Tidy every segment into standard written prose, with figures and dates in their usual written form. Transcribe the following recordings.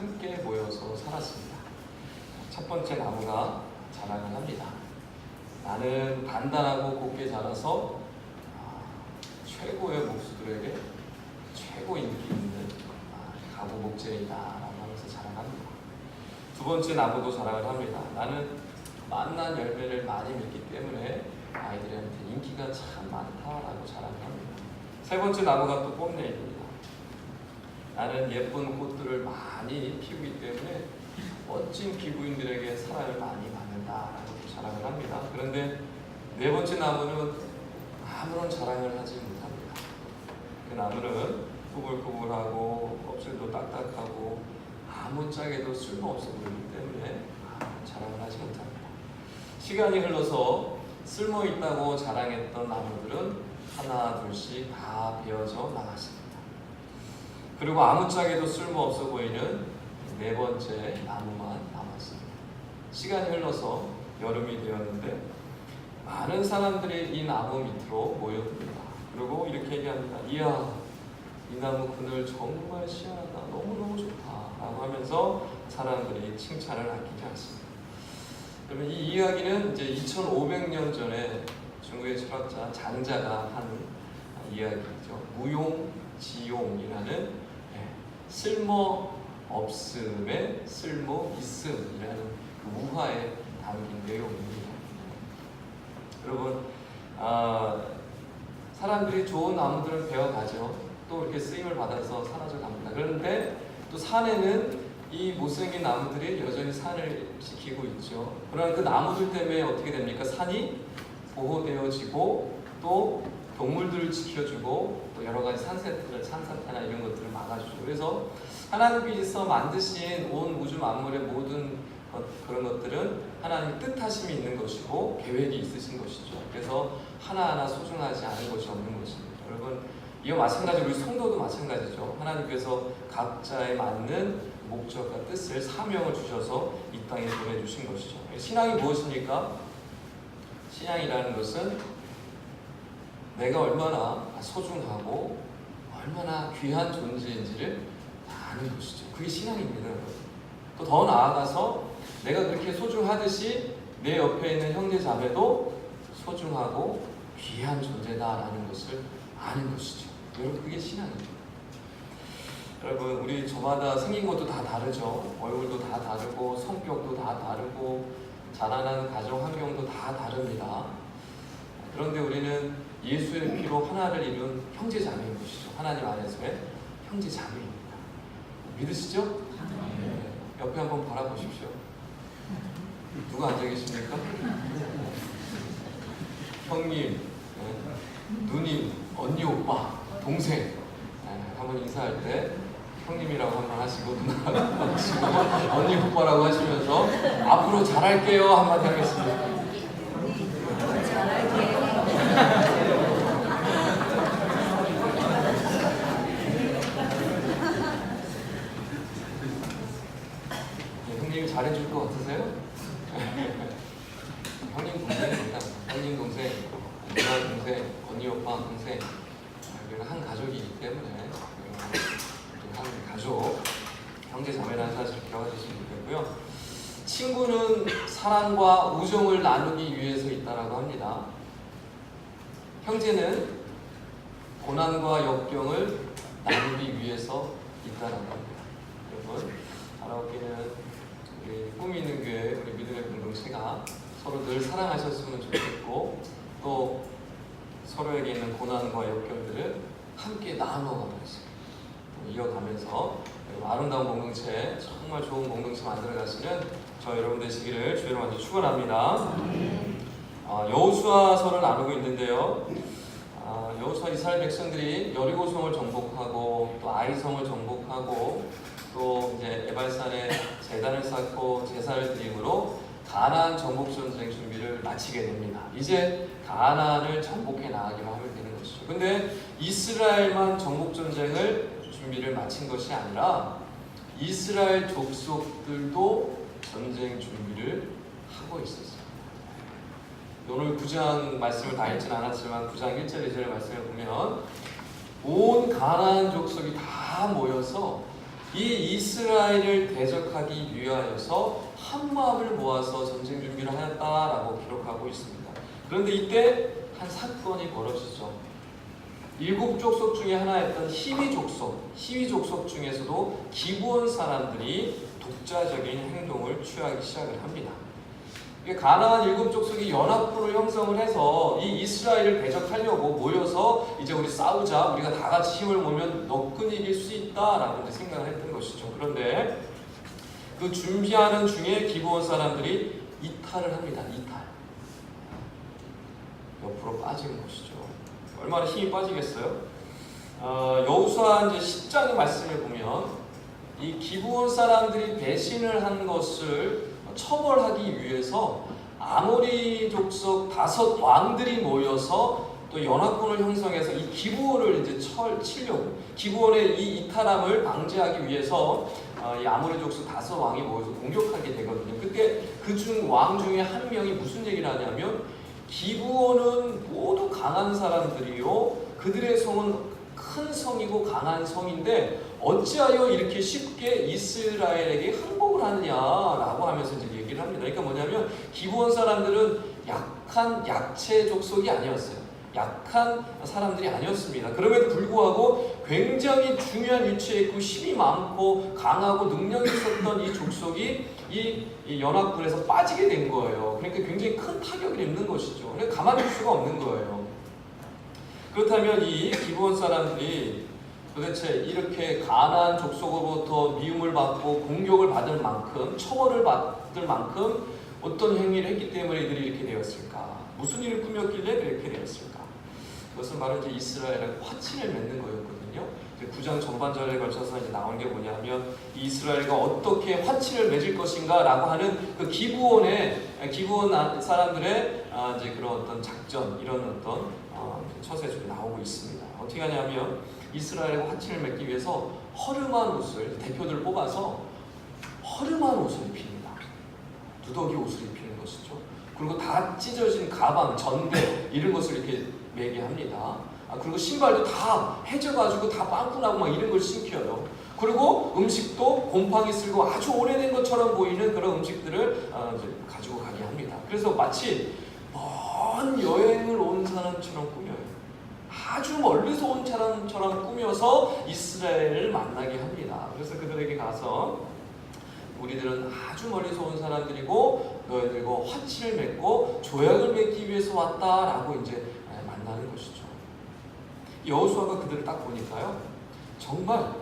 함께 모여서 살았습니다. 첫 번째 나무가 자랑을 합니다. 나는 단단하고 곱게 자라서 최고의 목수들에게 최고 인기 있는 가구 목재이다 라고 하면서 자랑합니다. 두 번째 나무도 자랑을 합니다. 나는 맛난 열매를 많이 맺기 때문에 아이들한테 인기가 참 많다라고 자랑을 합니다. 세 번째 나무가 또 뽐내입니다. 나는 예쁜 꽃들을 많이 피우기 때문에 멋진 기부인들에게 사랑을 많이 받는다라고 자랑을 합니다. 그런데 네 번째 나무는 아무런 자랑을 하지 못합니다. 그 나무는 꾸불꾸불하고 껍질도 딱딱하고 아무짝에도 쓸모없어 보이기 때문에 자랑을 하지 못합니다. 시간이 흘러서 쓸모있다고 자랑했던 나무들은 하나 둘씩 다 베어져 나갔습니다. 그리고 아무짝에도 쓸모없어 보이는 네 번째 나무만 남았습니다. 시간이 흘러서 여름이 되었는데 많은 사람들이 이 나무 밑으로 모여듭니다. 그리고 이렇게 얘기합니다. 이야, 이 나무 그늘 정말 시원하다, 너무너무 좋다 라고 하면서 사람들이 칭찬을 아끼지 않습니다. 그러면 이 이야기는 이제 2500년 전에 중국의 철학자 장자가 한 이야기죠. 무용지용이라는 쓸모 없음에 쓸모 있음이라는 그 우화에 담긴 내용입니다. 여러분, 사람들이 좋은 나무들을 베어가죠. 또 이렇게 쓰임을 받아서 사라져 갑니다. 그런데 또 산에는 이 못생긴 나무들이 여전히 산을 지키고 있죠. 그러나 그 나무들 때문에 어떻게 됩니까? 산이 보호되어지고 또 동물들을 지켜주고 또 여러 가지 산사태나 이런 것들을 막아주죠. 그래서 하나님께서 만드신 온 우주 만물의 모든 그런 것들은 하나님의 뜻하심이 있는 것이고 계획이 있으신 것이죠. 그래서 하나하나 소중하지 않은 것이 없는 것입니다. 여러분, 이와 마찬가지로 우리 성도도 마찬가지죠. 하나님께서 각자에 맞는 목적과 뜻을 사명을 주셔서 이 땅에 보내주신 것이죠. 신앙이 무엇입니까? 신앙이라는 것은 내가 얼마나 소중하고 얼마나 귀한 존재인지를 아는 것이죠. 그게 신앙입니다. 또 더 나아가서 내가 그렇게 소중하듯이 내 옆에 있는 형제 자매도 소중하고 귀한 존재다라는 것을 아는 것이죠. 여러분, 그게 신앙입니다. 여러분, 우리 저마다 생긴 것도 다 다르죠. 얼굴도 다 다르고 성격도 다 다르고 자라나는 가정 환경도 다 다릅니다. 그런데 우리는 예수의 피로 하나를 이룬 형제 자매인 것이죠. 하나님 안에서의 형제 자매입니다. 믿으시죠? 네. 옆에 한번 바라보십시오. 누가 앉아 계십니까? 형님, 누님, 언니, 오빠, 동생. 한번 인사할 때 형님이라고 한번 하시고 누나라고 하시고 언니, 오빠라고 하시면서 앞으로 잘할게요 한마디 하겠습니다. 형님이 잘해줄 것 같으세요? 형님 동생입니다. 형님 동생, 누나 동생, 언니 오빠 동생. 우리는 한 가족이기 때문에 한 가족, 형제 자매라는 사실을 기억하시면 되고요. 친구는 사랑과 우정을 나누기 위해서 있다라고 합니다. 형제는 고난과 역경을 나누기 위해서 있다라고 합니다. 여러분, 하나님께는 우리 꿈이 있는 교회, 우리 믿음의 공동체가 서로 늘 사랑하셨으면 좋겠고 또 서로에게 있는 고난과 역경들을 함께 나눠가면서 이어가면서 아름다운 공동체, 정말 좋은 공동체 만들어가시는 저 여러분 되시기를 주의로 먼저 축원합니다. 여호수아서를 나누고 있는데요. 여호수아 이스라엘 백성들이 여리고성을 정복하고 또 아이성을 정복하고 또 이제 에발산에 제단을 쌓고 제사를 드림으로 가나안 정복 전쟁 준비를 마치게 됩니다. 이제 가나안을 정복해 나가기만 하면 되는 것이죠. 근데 이스라엘만 정복 전쟁을 준비를 마친 것이 아니라 이스라엘 족속들도 전쟁 준비를 하고 있었어요. 오늘 9장 말씀을 다 읽지는 않았지만 9장 1절 2절 말씀을 보면 온 가나안 족속이 다 모여서 이 이스라엘을 대적하기 위하여서 한 마음을 모아서 전쟁 준비를 하였다라고 기록하고 있습니다. 그런데 이때 한 사건이 벌어지죠. 7족속 중에 하나였던 히위 족속 중에서도 기브온 사람들이 독자적인 행동을 취하기 시작을 합니다. 가나안 7족속이 연합군을 형성을 해서 이 이스라엘을 대적하려고 모여서 이제 우리 싸우자, 우리가 다 같이 힘을 모으면 너끈 이길 수 있다라고 생각을 했던 것이죠. 그런데 그 준비하는 중에 기브온 사람들이 이탈을 합니다. 옆으로 빠지는 것이죠. 얼마나 힘이 빠지겠어요? 여호수아 이제 10장의 말씀을 보면 이 기브온 사람들이 배신을 한 것을 처벌하기 위해서 아모리 족속 5 왕들이 모여서 또 연합군을 형성해서 이 기브온을 이제 치려고, 기브온의 이 이탈함을 방지하기 위해서 이 아모리 족속 5 왕이 모여서 공격하게 되거든요. 그때 그 왕 중에 한 명이 무슨 얘기를 하냐면, 기브온은 모두 강한 사람들이요, 그들의 성은 큰 성이고 강한 성인데 어찌하여 이렇게 쉽게 이스라엘에게 항복을 하느냐라고 하면서 이제 얘기를 합니다. 그러니까 뭐냐면 기브온 사람들은 약한 약체 족속이 아니었어요. 약한 사람들이 아니었습니다. 그럼에도 불구하고 굉장히 중요한 위치에 있고 힘이 많고 강하고 능력이 있었던 이 족속이 이 연합군에서 빠지게 된 거예요. 그러니까 굉장히 큰 타격을 입는 것이죠. 그러니까 가만히 있을 수가 없는 거예요. 그렇다면 이 기브온 사람들이 도대체 이렇게 가나안 족속으로부터 미움을 받고 공격을 받을 만큼, 처벌을 받을 만큼 어떤 행위를 했기 때문에 이들이 이렇게 되었을까? 무슨 일을 꾸몄길래 그렇게 되었을까? 그것은 바로 이제 이스라엘의 화친을 맺는 거였거든요. 9장 전반절에 걸쳐서 이제 나온 게 뭐냐면 이스라엘과 어떻게 화친을 맺을 것인가라고 하는 그 기브온 사람들의 이제 그런 어떤 작전, 이런 어떤 처세들이 나오고 있습니다. 어떻게 하냐면 이스라엘과 화친을 맺기 위해서 허름한 옷을, 대표들을 뽑아서 허름한 옷을 입힙니다. 누더기 옷을 입히는 것이죠. 그리고 다 찢어진 가방, 전대 이런 것을 이렇게 매게 합니다. 그리고 신발도 다 해져가지고 다 빵꾸나고 막 이런 걸 신겨요. 그리고 음식도 곰팡이 쓸고 아주 오래된 것처럼 보이는 그런 음식들을 이제 가지고 가게 합니다. 그래서 마치 먼 여행을 온 사람처럼 꾸며요. 아주 멀리서 온 사람처럼 꾸며서 이스라엘을 만나게 합니다. 그래서 그들에게 가서 우리들은 아주 멀리서 온 사람들이고 너희들과 화친을 맺고 조약을 맺기 위해서 왔다라고 이제 만나는 것이죠. 여호수아가 그들을 딱 보니까요, 정말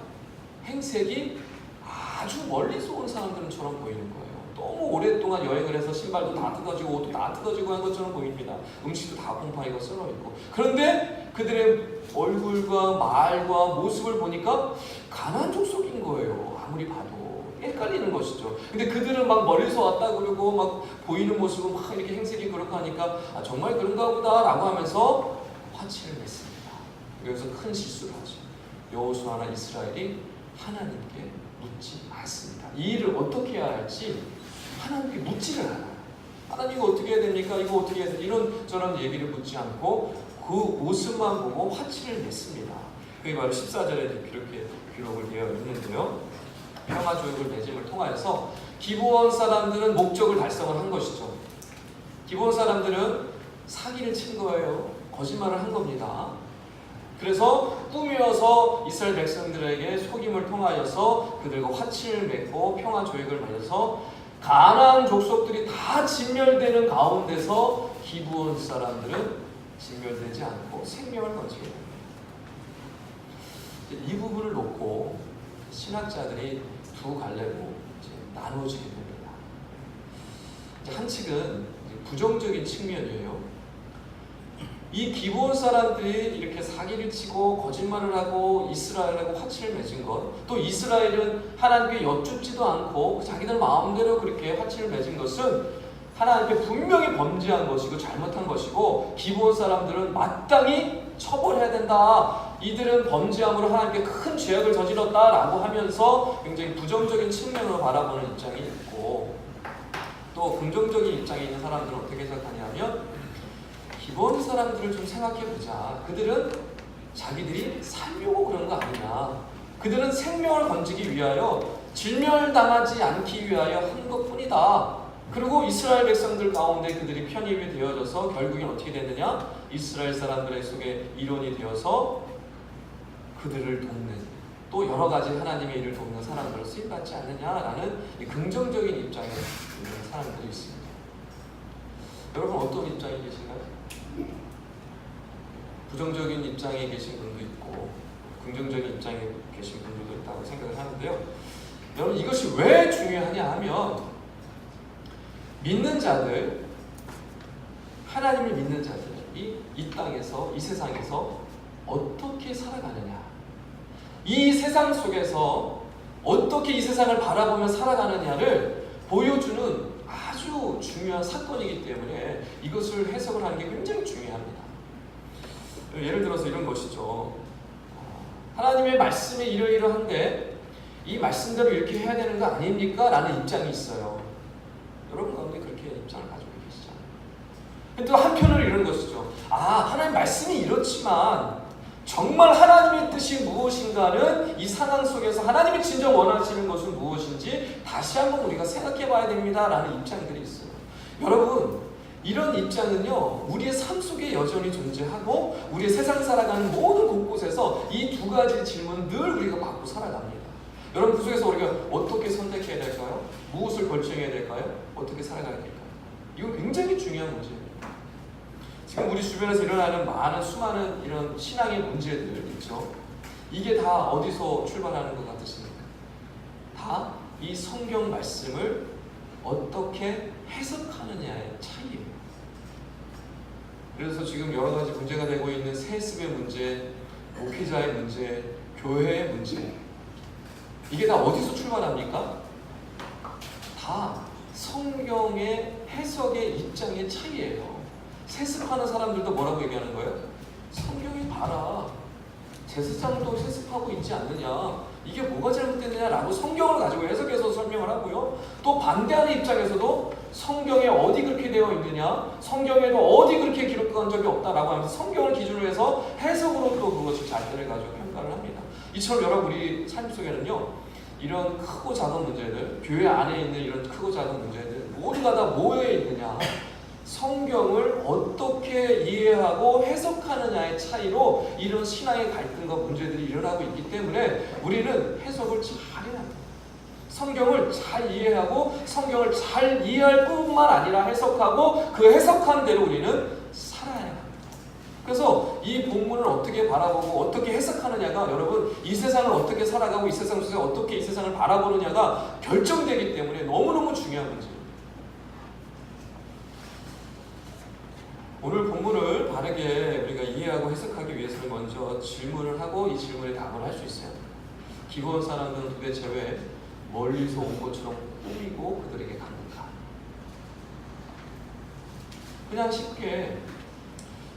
행색이 아주 멀리서 온 사람들처럼 보이는 거예요. 너무 오랫동안 여행을 해서 신발도 다 뜯어지고 옷도 다 뜯어지고 한 것처럼 보입니다. 음식도 다 곰팡이가 썰어있고. 그런데 그들의 얼굴과 말과 모습을 보니까 가나안 족속인 거예요. 아무리 봐도 헷갈리는 것이죠. 근데 그들은 막 멀리서 왔다 그러고 막 보이는 모습은 막 이렇게 행색이 그렇고 하니까 정말 그런가 보다 라고 하면서 화친을 맺습니다. 여기서 큰 실수를 하죠. 여호수아나 이스라엘이 하나님께 묻지 않습니다. 이 일을 어떻게 해야 할지 하나님께 묻지를 않아요. 하나님 이거 어떻게 해야 됩니까? 이거 어떻게 해야 됩니까? 이런 저런 얘기를 묻지 않고 그 모습만 보고 화친을 맺습니다. 그게 바로 14절에 그렇게 기록을 되어 있는데요. 평화조약을 맺음을 통하여서 기브온 사람들은 목적을 달성을 한 것이죠. 기브온 사람들은 사기를 친 거예요. 거짓말을 한 겁니다. 그래서 꾸며서 이스라엘 백성들에게 속임을 통하여서 그들과 화친을 맺고 평화조약을 맺어서 가나안 족속들이 다 진멸되는 가운데서 기브온 사람들은 진멸되지 않고 생명을 건지게 됩니다. 이 부분을 놓고 신학자들이 두 갈래로 나누어지게 됩니다. 한 측은 부정적인 측면이에요. 이 기브온 사람들이 이렇게 사기를 치고 거짓말을 하고 이스라엘하고 화친을 맺은 것, 또 이스라엘은 하나님께 여쭙지도 않고 자기들 마음대로 그렇게 화친을 맺은 것은 하나님께 분명히 범죄한 것이고 잘못한 것이고, 기브온 사람들은 마땅히 처벌해야 된다. 이들은 범죄함으로 하나님께 큰 죄악을 저질렀다라고 하면서 굉장히 부정적인 측면으로 바라보는 입장이 있고, 또 긍정적인 입장에 있는 사람들은 어떻게 생각하냐면 기브온 사람들을 좀 생각해보자. 그들은 자기들이 살려고 그런 거 아니냐. 그들은 생명을 건지기 위하여 질멸당하지 않기 위하여 한 것뿐이다. 그리고 이스라엘 백성들 가운데 그들이 편입이 되어져서 결국엔 어떻게 됐느냐? 이스라엘 사람들의 속에 일원이 되어서 그들을 돕는, 또 여러 가지 하나님의 일을 돕는 사람들을 쓰임받지 않느냐라는 이 긍정적인 입장에 있는 사람들이 있습니다. 여러분 어떤 입장에 계신가요? 부정적인 입장에 계신 분도 있고 긍정적인 입장에 계신 분들도 있다고 생각을 하는데요. 여러분 이것이 왜 중요하냐 하면 믿는 자들, 하나님을 믿는 자들이 이 땅에서, 이 세상에서 어떻게 살아가느냐, 이 세상 속에서 어떻게 이 세상을 바라보며 살아가느냐를 보여주는 아주 중요한 사건이기 때문에 이것을 해석을 하는 게 굉장히 중요합니다. 예를 들어서 이런 것이죠. 하나님의 말씀이 이러이러한데 이 말씀대로 이렇게 해야 되는 거 아닙니까? 라는 입장이 있어요. 여러분 가운데 그렇게 입장을 가지고 계시잖아요. 근데 또 한편으로 이런 것이죠. 하나님 말씀이 이렇지만 정말 하나님의 뜻이 무엇인가는 이 상황 속에서 하나님이 진정 원하시는 것은 무엇인지 다시 한번 우리가 생각해 봐야 됩니다 라는 입장들이 있어요. 여러분 이런 입장은요 우리의 삶 속에 여전히 존재하고 우리의 세상 살아가는 모든 곳곳에서 이 두 가지 질문 늘 우리가 받고 살아갑니다. 여러분 그 속에서 우리가 어떻게 선택해야 될까요? 무엇을 결정해야 될까요? 어떻게 살아가야 될까요? 이건 굉장히 중요한 문제입니다. 지금 우리 주변에서 일어나는 많은 수많은 이런 신앙의 문제들 있죠. 이게 다 어디서 출발하는 것 같으십니까? 다 이 성경 말씀을 어떻게 해석하느냐의 차이예요. 그래서 지금 여러 가지 문제가 되고 있는 세습의 문제, 목회자의 문제, 교회의 문제, 이게 다 어디서 출발합니까? 다 성경의 해석의 입장의 차이예요. 세습하는 사람들도 뭐라고 얘기하는 거예요? 성경이 봐라, 제사장도 세습하고 있지 않느냐, 이게 뭐가 잘못됐느냐라고 성경을 가지고 해석해서 설명을 하고요. 또 반대하는 입장에서도 성경에 어디 그렇게 되어 있느냐, 성경에도 어디 그렇게 기록한 적이 없다라고 하면서 성경을 기준으로 해서 해석으로 또 그것을 잣대를 가지고 평가를 합니다. 이처럼 여러분 우리 삶 속에는요 이런 크고 작은 문제들, 교회 안에 있는 이런 크고 작은 문제들 모두가 다 뭐에 있느냐, 성경을 어떻게 이해하고 해석하느냐의 차이로 이런 신앙의 갈등과 문제들이 일어나고 있기 때문에 우리는 해석을 잘 해야 합니다. 성경을 잘 이해하고 성경을 잘 이해할 뿐만 아니라 해석하고 그 해석한 대로 우리는 살아야 합니다. 그래서 이 본문을 어떻게 바라보고 어떻게 해석하느냐가 여러분 이 세상을 어떻게 살아가고 이 세상 속에서 어떻게 이 세상을 바라보느냐가 결정되기 때문에 너무너무 중요한 문제입니다. 오늘 본문을 바르게 우리가 이해하고 해석하기 위해서는 먼저 질문을 하고 이 질문에 답을 할 수 있어야 합니다. 기본 사람들은 도대체 왜 멀리서 온 것처럼 꾸미고 그들에게 갔는가? 그냥 쉽게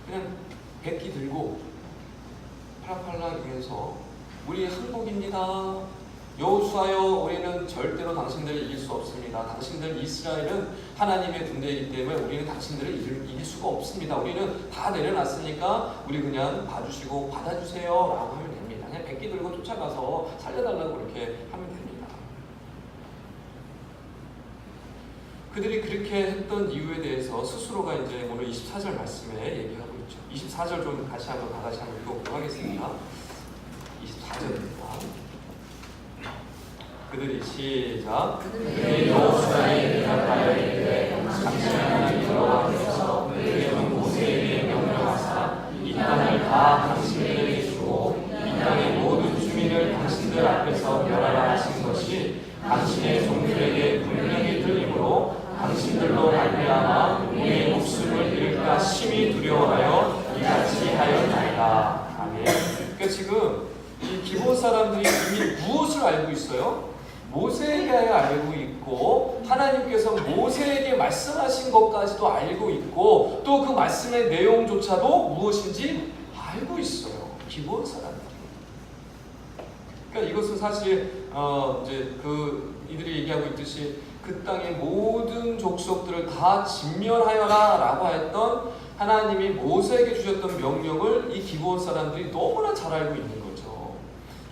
그냥 백기 들고 팔랑팔랑 이면서 우리 한국입니다. 여호수아여 우리는 절대로 당신들을 이길 수 없습니다. 당신들 이스라엘은 하나님의 군대이기 때문에 우리는 당신들을 이길 수가 없습니다. 우리는 다 내려놨으니까 우리 그냥 봐주시고 받아주세요 라고 하면 됩니다. 그냥 백기 들고 쫓아가서 살려달라고 그렇게 하면 됩니다. 그들이 그렇게 했던 이유에 대해서 스스로가 이제 오늘 24절 말씀에 얘기하고 있죠. 24절 좀 다시 한번 다 같이 한번 읽어보도록 하겠습니다. 24절입니다. 그들이 시작. 그들이 여호수아에게 대답하여 이르되 당신 하나님 여호와께서 그의 종 모세에게 명령하사 이 땅을 다 당신들에게 주고 이 땅의 모든 주민을 당신들 앞에서 멸하라 하신 것이 당신의 종들에게 분명히 들리므로 당신들로 말미암아 우리의 목숨을 잃을까 심히 두려워하여 이같이 하였나이다. 아멘. 그러니까 지금 이 기본 사람들이 이미 무엇을 알고 있어요? 모세에게 알고 있고 하나님께서 모세에게 말씀하신 것까지도 알고 있고 또 그 말씀의 내용조차도 무엇인지 알고 있어요. 기본 사람들이. 그러니까 이것은 사실 이제 이들이 얘기하고 있듯이 그 땅의 모든 족속들을 다 진멸하여라라고 했던 하나님이 모세에게 주셨던 명령을 이 기브온 사람들이 너무나 잘 알고 있는 거죠.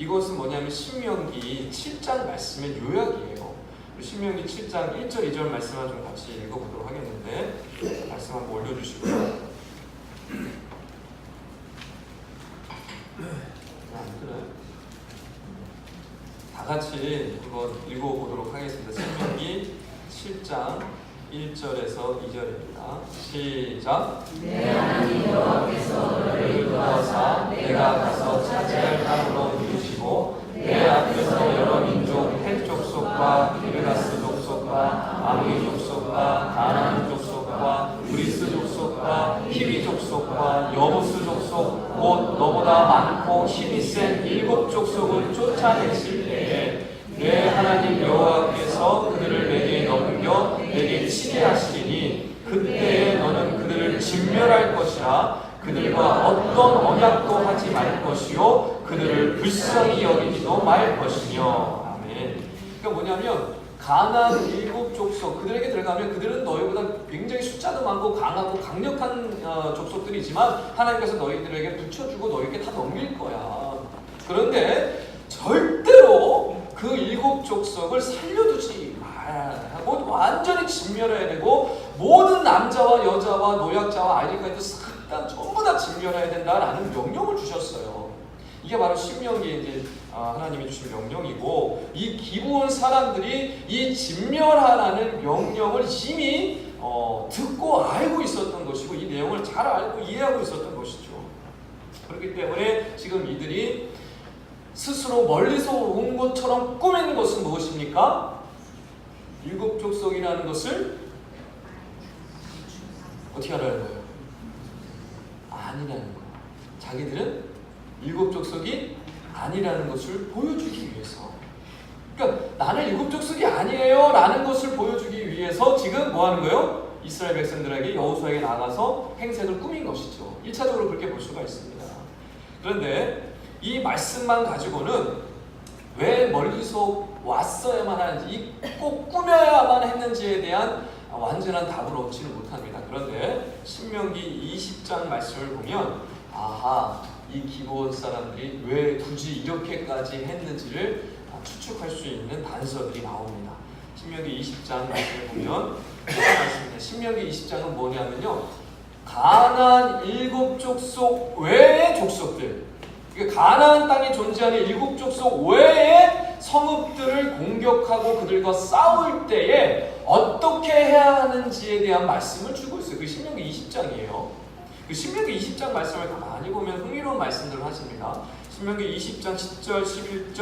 이것은 뭐냐면 신명기 7장 말씀의 요약이에요. 신명기 7장 1절 2절 말씀을 좀 같이 읽어보도록 하겠는데, 말씀 한번 올려주시고요. 안 들어요? 다 같이 한번 읽어보도록 하겠습니다. 신명기 7장 1절에서 2절입니다. 시작. 내 하나님 여호와께서 너를 인도하사 내가 가서 차지할 땅으로 이루시고 내 앞에서 여러 민족 헷 족속과 기르가스 족속과 아미 족속과 가나안 족속과 브리스 족속과 히비 족속과 여부스 족속 곧 너보다 많고 힘이 센 7 족속을 쫓아내실 때에 내 하나님 여호와께서 그들을 내게 넘겨 내게 치게 하시리니 그때에 너는 그들을 진멸할 것이라 그들과 어떤 언약도 하지 말 것이요 그들을 불쌍히 여기지도 말 것이며. 아멘. 그러니까 뭐냐면 가나안 7 족속 그들에게 들어가면 그들은 너희보다 굉장히 숫자도 많고 강하고 강력한 족속들이지만 하나님께서 너희들에게 붙여주고 너희에게 다 넘길 거야. 그런데 절대로 그 7 족속을 살려두지 말아야 하고 완전히 진멸해야 되고 모든 남자와 여자와 노약자와 아이들까지도 싹 다 전부 다 진멸해야 된다라는 명령을 주셨어요. 이게 바로 신명기에 이제 하나님이 주신 명령이고, 이 기브온 사람들이 이 진멸하라는 명령을 이미 듣고 알고 있었던 것이고 이 내용을 잘 알고 이해하고 있었던 것이죠. 그렇기 때문에 지금 이들이 스스로 멀리서 온 것처럼 꾸민 것은 무엇입니까? 7 족속이라는 것을 어떻게 알아야 돼요? 아니라는 거예요. 자기들은 7 족속이 아니라는 것을 보여주기 위해서. 그러니까 나는 7 족속이 아니에요 라는 것을 보여주기 위해서 지금 뭐 하는 거예요? 이스라엘 백성들에게 여호수아에게 나가서 행색을 꾸민 것이죠. 1차적으로 그렇게 볼 수가 있습니다. 그런데 이 말씀만 가지고는 왜 멀리서 왔어야만 하는지, 꼭 꾸며야만 했는지에 대한 완전한 답을 얻지는 못합니다. 그런데 신명기 20장 말씀을 보면 아하, 이 기브온 사람들이 왜 굳이 이렇게까지 했는지를 추측할 수 있는 단서들이 나옵니다. 신명기 20장 말씀을 보면 말씀입니다. 신명기 20장은 뭐냐면요, 가나안 7 족속 외의 족속들, 가나안 땅에 존재하는 7 족속 외의 성읍들을 공격하고 그들과 싸울 때에 어떻게 해야 하는지에 대한 말씀을 주고 있어요. 그 신명기 20장이에요. 그 신명기 20장 말씀을 많이 보면 흥미로운 말씀들을 하십니다. 신명기 20장 10절, 11절,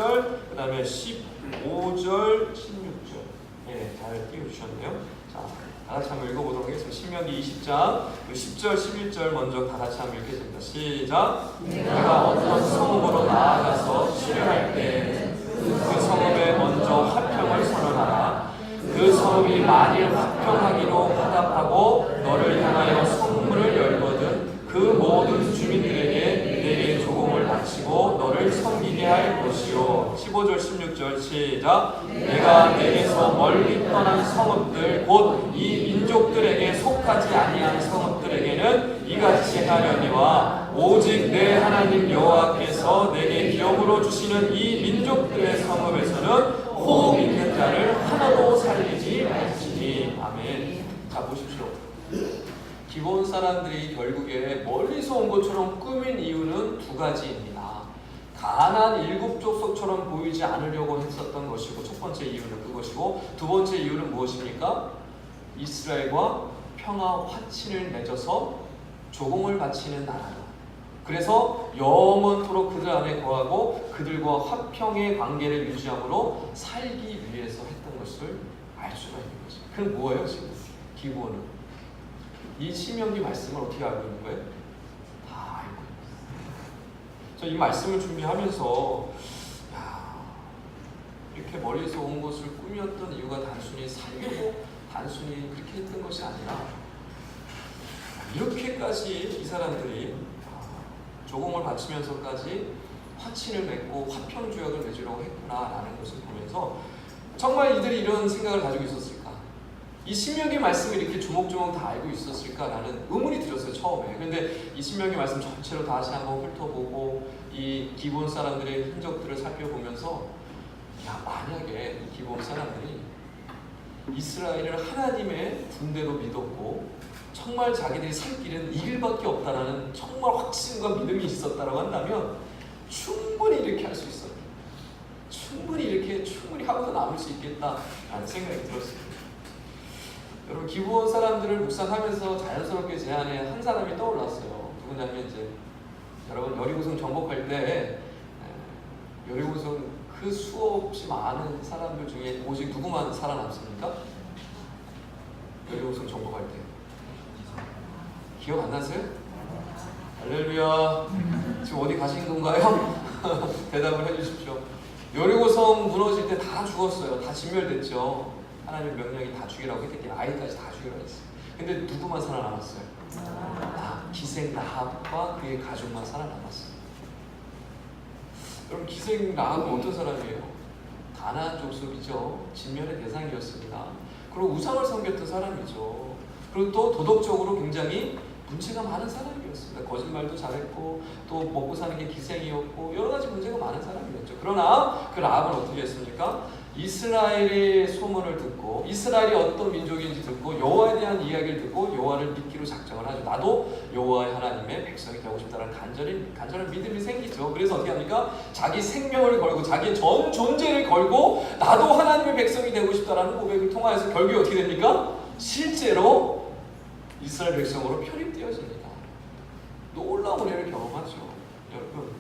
그 다음에 15절, 16절. 네, 잘 띄워주셨네요. 자, 다 같이 한번 읽어보도록 하겠습니다. 신명기 20장 10절, 11절 먼저 다 같이 한번 읽겠습니다. 시작. 내가 어떤 성읍으로 나아가서 치료할 때에는 그 성읍에 먼저 화평을 선언하라. 그 성읍이 만일 화평하기로 화답하고 너를 향하여 성문을 열거든 그 모든 주민들에게 내게 조공을 바치고 너를 섬기게 할 것이요. 15절 16절 시작. 내가 내게서 멀리 떠난 성읍들 곧 이 민족들에게 속하지 아니한 성읍들에게는 이같이 하려니와 오직 내 하나님 여호와께서 내게 기업으로 주시는 이 민족들의 성읍에서는 호흡 있는 자를 하나도 살리지 말지니. 아멘. 자, 보십시오. 기브온 사람들이 결국에 멀리서 온 것처럼 꾸민 이유는 두 가지입니다. 가나안 7 족속처럼 보이지 않으려고 했었던 것이고, 첫 번째 이유는 그것이고, 두 번째 이유는 무엇입니까? 이스라엘과 평화 화친을 맺어서 조공을 바치는 나라다. 그래서 영원토록 그들 안에 거하고 그들과 화평의 관계를 유지함으로 살기 위해서 했던 것을 알 수가 있는 거죠. 그럼 뭐예요 지금? 기브온은 이 신명기 말씀을 어떻게 알고 있는 거예요? 다 알고 있는 거예요. 이 말씀을 준비하면서 이렇게 멀리서 온 것을 꾸몄던 이유가 단순히 살려고 단순히 그렇게 했던 것이 아니라 이렇게까지 이 사람들이 조공을 바치면서까지 화친을 맺고 화평조약을 맺으려고 했구나라는 것을 보면서 정말 이들이 이런 생각을 가지고 있었을까? 이 신명기 말씀을 이렇게 조목조목 다 알고 있었을까라는 의문이 들었어요 처음에. 그런데 이 신명기 말씀 전체로 다시 한번 훑어보고 이 기브온 사람들의 흔적들을 살펴보면서 야, 만약에 이 기브온 사람들이 이스라엘을 하나님의 군대로 믿었고 정말 자기들이 살 길은 이 길밖에 없다라는 정말 확신과 믿음이 있었다라고 한다면 충분히 이렇게 할 수 있어요. 충분히 하고서 남을 수 있겠다라는 생각이 들었습니다. 여러분, 기브온 사람들을 묵상하면서 자연스럽게 제 안에 한 사람이 떠올랐어요. 누구냐면 이제 여러분 여리고성 정복할 때 여리고성 그 수없이 많은 사람들 중에 오직 누구만 살아남습니까? 여리고성 정복할 때 기억 안 나세요? 할렐루야. 지금 어디 가신 건가요? 대답을 해주십시오. 여리고성 무너질 때 다 죽었어요. 다 진멸됐죠. 하나님 명령이 다 죽이라고 했기 아이까지 다 죽이라고 했어요. 근데 누구만 살아남았어요? 기생 라합과 그의 가족만 살아남았어요. 여러분, 기생 라합은 어떤 사람이에요? 가나안 족속이죠. 진멸의 대상이었습니다. 그리고 우상을 섬겼던 사람이죠. 그리고 또 도덕적으로 굉장히 문제가 많은 사람이었습니다. 거짓말도 잘했고 또 먹고 사는 게 기생이었고 여러 가지 문제가 많은 사람이었죠. 그러나 그 라합은 어떻게 했습니까? 이스라엘의 소문을 듣고 이스라엘이 어떤 민족인지 듣고 여호와에 대한 이야기를 듣고 여호와를 믿기로 작정을 하죠. 나도 여호와의 하나님의 백성이 되고 싶다는 간절한 믿음이 생기죠. 그래서 어떻게 합니까? 자기 생명을 걸고 자기의 전 존재를 걸고 나도 하나님의 백성이 되고 싶다라는 고백을 통하여서 결국에 어떻게 됩니까? 실제로 이스라엘 백성으로 편입되어집니다. 놀라운 은혜를 경험하죠. 여러분,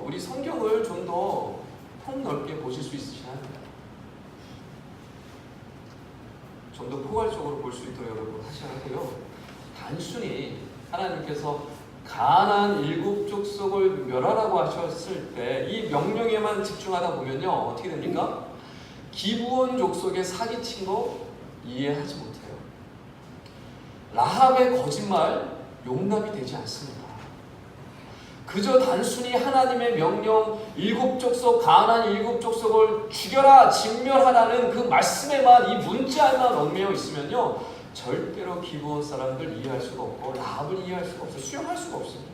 우리 성경을 좀 더 폭넓게 보실 수 있으셔야 합니다. 좀 더 포괄적으로 볼 수 있도록 여러분 하셔야 하고요. 단순히 하나님께서 가나안 7족속을 멸하라고 하셨을 때 이 명령에만 집중하다 보면요 어떻게 됩니까? 기브온 족속의 사기친 거 이해하지 못해요. 라합의 거짓말 용납이 되지 않습니다. 그저 단순히 하나님의 명령 7족속 가나안 7족속을 죽여라 진멸하라는 그 말씀에만 이 문자에만 얽매여 있으면요 절대로 기브온 사람들 이해할 수가 없고 라합을 이해할 수가 없어요. 수용할 수가 없습니다.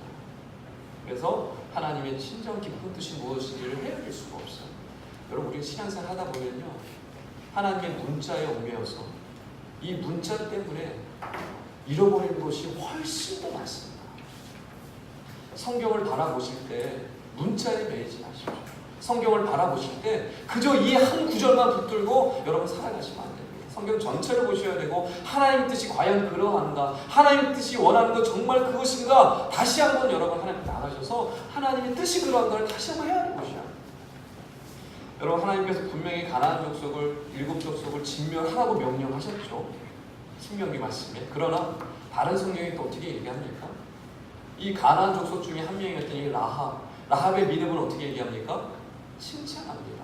그래서 하나님의 진정 깊은 뜻이 무엇인지를 헤아릴 수가 없어요. 여러분, 우리 신앙생활 하다 보면요 하나님의 문자에 얽매여서 이 문자 때문에 잃어버린 것이 훨씬 더 많습니다. 성경을 바라보실 때 문자에 매이지 마십시오. 성경을 바라보실 때 그저 이 한 구절만 붙들고 여러분 살아가시면 안 됩니다. 성경 전체를 보셔야 되고 하나님 뜻이 과연 그러한가? 하나님 뜻이 원하는 것 정말 그것인가? 다시 한번 여러분 하나님 나가셔서 하나님의 뜻이 그러한가를 다시 한번 헤아려 보셔야 합니다. 여러분, 하나님께서 분명히 가나안 족속을 7족속을 진멸하라고 명령하셨죠. 신명기 말씀에. 그러나 다른 성경이 또 어떻게 얘기합니까? 이 가나안 족속 중에 한 명이었던 이 라합의 믿음을 어떻게 얘기합니까? 칭찬합니다.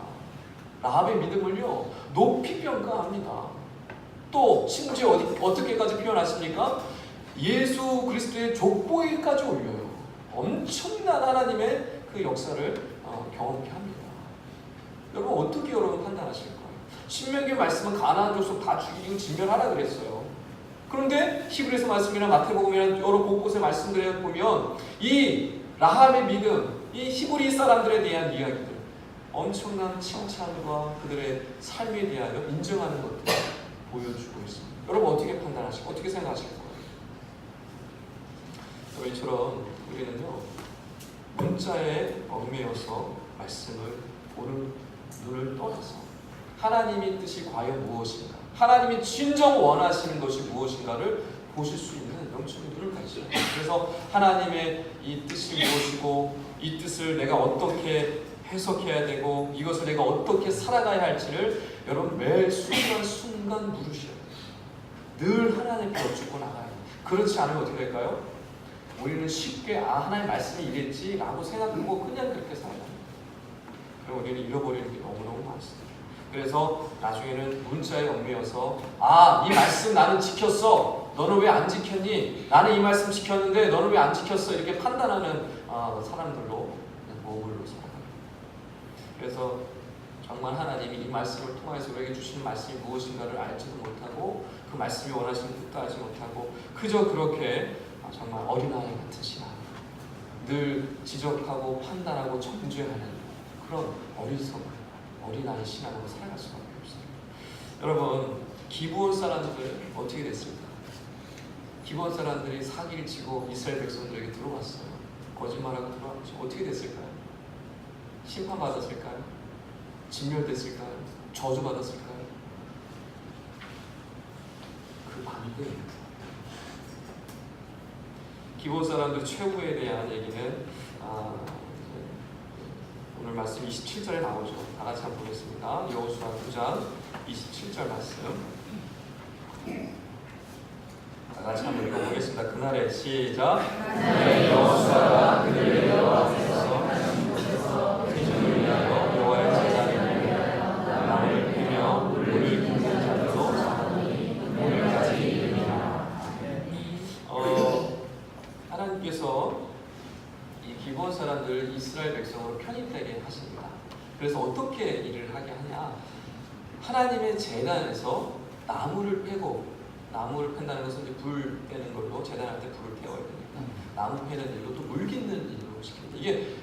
라합의 믿음을요 높이 평가합니다. 또 심지어 어떻게까지 표현하십니까? 예수 그리스도의 족보에까지 올려요. 엄청난 하나님의 그 역사를 경험케 합니다. 여러분, 어떻게 여러분 판단하실 거예요? 신명기 말씀은 가나안 족속 다 죽이고 진멸하라 그랬어요. 그런데 히브리서 말씀이나 마태복음이나 여러 곳곳의 말씀들에 보면 이 라합의 믿음, 이 히브리 사람들에 대한 이야기들, 엄청난 칭찬과 그들의 삶에 대하여 인정하는 것들을 보여주고 있습니다. 여러분, 어떻게 판단하실까요? 어떻게 생각하실 거예요? 이처럼 우리는요 문자에 얽매여서 말씀을 보는 눈을 떠나서 하나님의 뜻이 과연 무엇인가, 하나님이 진정 원하시는 것이 무엇인가를 보실 수 있는 영적인 눈을 가지셔야 돼요. 그래서 하나님의 이 뜻이 무엇이고 이 뜻을 내가 어떻게 해석해야 되고 이것을 내가 어떻게 살아가야 할지를 여러분 매 순간순간 물으셔야 돼요. 늘 하나님 앞에 여쭙고 나가야 돼요. 그렇지 않으면 어떻게 될까요? 우리는 쉽게 하나님의 말씀이 이랬지라고 생각하고 그냥 그렇게 살아갑니다. 그럼 우리는 잃어버리는 게 너무너무 많습니다. 그래서 나중에는 문자에 얽매여서 이 말씀 나는 지켰어. 너는 왜 안 지켰니? 나는 이 말씀 지켰는데 너는 왜 안 지켰어? 이렇게 판단하는 사람들로 머물러 살아갑니다. 그래서 정말 하나님이 이 말씀을 통해서 우리에게 주시는 말씀이 무엇인가를 알지도 못하고 그 말씀이 원하시는 뜻도 알지 못하고 그저 그렇게 정말 어린아이 같은 신앙, 늘 지적하고 판단하고 정죄하는 그런 어리석은 어린아이 신앙으로 살아갈 수밖에 없습니다. 여러분, 기브온 사람들 어떻게 됐습니까? 기브온 사람들이 사기를 치고 이스라엘 백성들에게 들어왔어요. 거짓말하고 들어왔죠. 어떻게 됐을까요? 심판받았을까요? 진멸됐을까요? 저주받았을까요? 그 반대입니다. 기브온 사람들 최후에 대한 얘기는 오늘 말씀 27절에 나오죠. 다 같이 한번 보겠습니다. 여호수아 9장 27절 말씀. 다 같이 한번 읽어보겠습니다. 그날에 시작. 여호수아가 그들을 여호와 앞에서 회중을 위하여 여호와의 제단을 위하여 나무를 패며 물을 붓는 자들로 잡아놓으니 오늘까지 이르니라. 하나님께서 이 기브온 사람들 이스라엘 백성으로 편입되게 하십니다. 그래서 어떻게 일을 하게 하냐? 하나님의 제단에서 나무를 패고, 나무를 팬다는 것은 이제 불 빼는 걸로, 제단할 때 불을 태워야 되니까 나무 패는 일로 또 물 깃는 일로 시킵니다. 이게